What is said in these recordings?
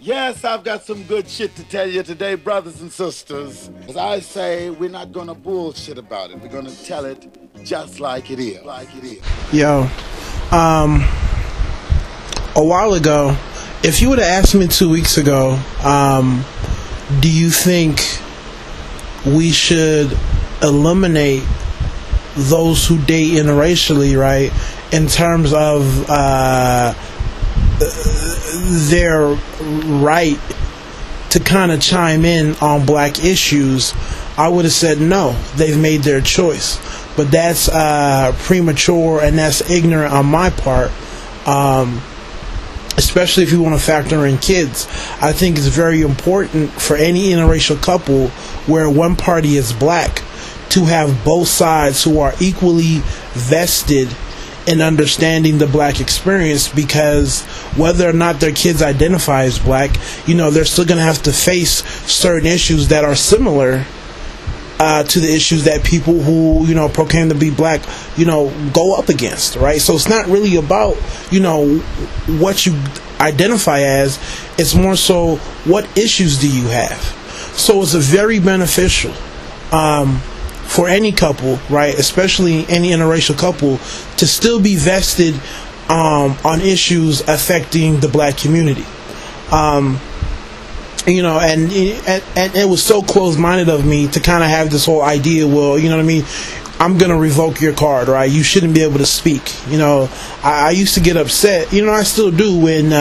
Yes, I've got some good shit to tell you today, brothers and sisters. As I say, we're not gonna bullshit about it. We're gonna tell it just like it is. Yo, a while ago, if you would have asked me 2 weeks ago, do you think we should eliminate those who date interracially, right, in terms of their right to kind of chime in on black issues, I would have said no. They've made their choice. But that's premature and that's ignorant on my part, especially if you want to factor in kids. I think it's very important for any interracial couple where one party is black to have both sides who are equally vested in understanding the black experience, because whether or not their kids identify as black, they're still going to have to face certain issues that are similar to the issues that people who proclaim to be black go up against, right? So it's not really about what you identify as. It's more so what issues do you have. So it's a very beneficial for any couple, right, especially any interracial couple, to still be vested on issues affecting the black community. And it was so close-minded of me to kind of have this whole idea, well, I'm going to revoke your card, right? You shouldn't be able to speak. I used to get upset, I still do, when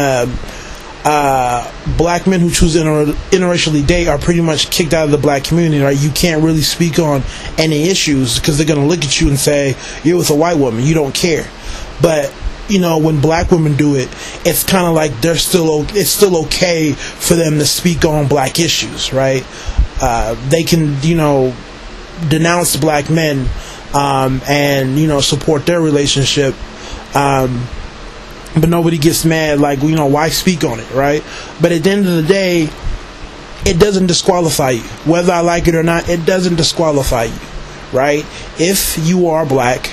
black men who choose interracially date are pretty much kicked out of the black community, right? You can't really speak on any issues because they're going to look at you and say, you're with a white woman, you don't care. But when black women do it, it's kind of like it's still okay for them to speak on black issues, right? They can, denounce black men and, support their relationship. But nobody gets mad, like, why speak on it, right? But at the end of the day, it doesn't disqualify you. Whether I like it or not, it doesn't disqualify you, right? If you are black,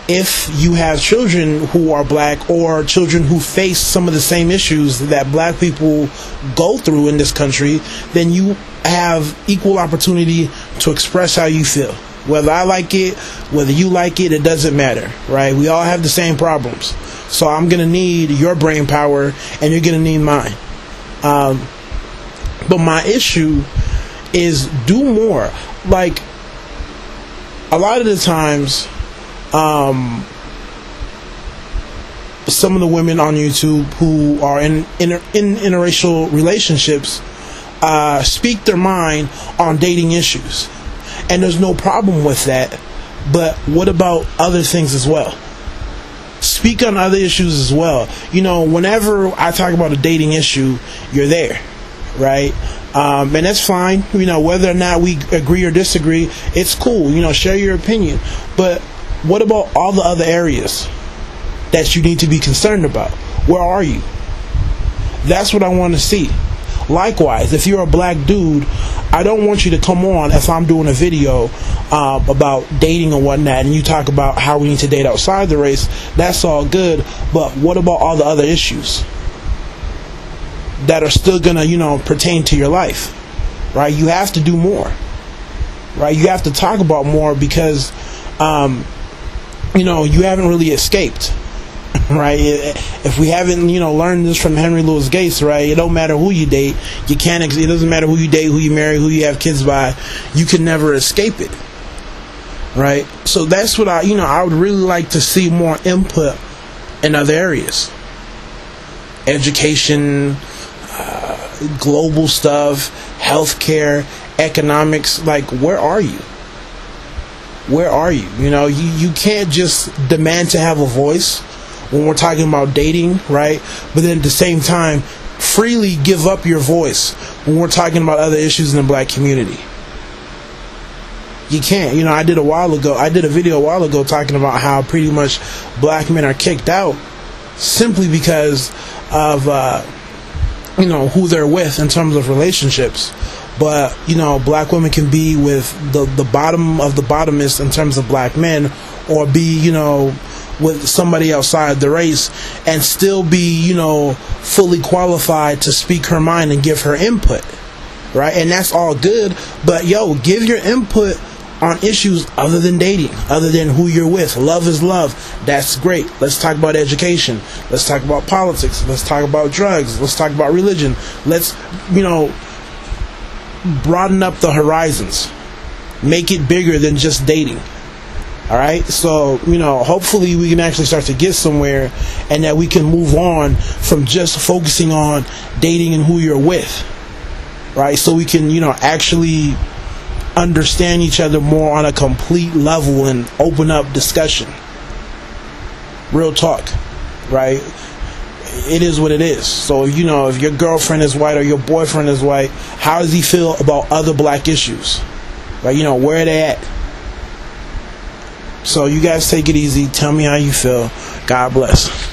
if you have children who are black or children who face some of the same issues that black people go through in this country, then you have equal opportunity to express how you feel. Whether I like it, whether you like it, it doesn't matter, right? We all have the same problems. So I'm going to need your brain power and you're going to need mine. But my issue is do more. Like, a lot of the times, some of the women on YouTube who are in interracial relationships speak their mind on dating issues. And there's no problem with that. But what about other things as well? Speak on other issues as well. Whenever I talk about a dating issue, you're there, right? And that's fine. Whether or not we agree or disagree, it's cool. Share your opinion. But what about all the other areas that you need to be concerned about? Where are you? That's what I want to see. Likewise, if you're a black dude, I don't want you to come on if I'm doing a video about dating or whatnot, and you talk about how we need to date outside the race. That's all good, but what about all the other issues that are still gonna, pertain to your life, right? You have to do more, right? You have to talk about more because, you haven't really escaped. Right? If we haven't, learned this from Henry Louis Gates, right? It don't matter who you date. It doesn't matter who you date, who you marry, who you have kids by. You can never escape it. Right? So that's what I would really like to see more input in other areas. Education, global stuff, healthcare, economics. Like, where are you? Where are you? You can't just demand to have a voice when we're talking about dating, right? But then at the same time, freely give up your voice when we're talking about other issues in the black community. You can't. I did a video a while ago talking about how pretty much black men are kicked out simply because of who they're with in terms of relationships. But black women can be with the bottom of the bottomest in terms of black men, or be with somebody outside the race and still be, you know, fully qualified to speak her mind and give her input, right? And that's all good, but yo, give your input on issues other than dating, other than who you're with. Love is love. That's great. Let's talk about education. Let's talk about politics. Let's talk about drugs. Let's talk about religion. Let's, you know, broaden up the horizons. Make it bigger than just dating. Alright? So, you know, hopefully we can actually start to get somewhere, and that we can move on from just focusing on dating and who you're with. Right? So we can, you know, actually understand each other more on a complete level and open up discussion. Real talk, right? It is what it is. So, you know, if your girlfriend is white or your boyfriend is white, how does he feel about other black issues? Right? You know, where are they at? So you guys take it easy. Tell me how you feel. God bless.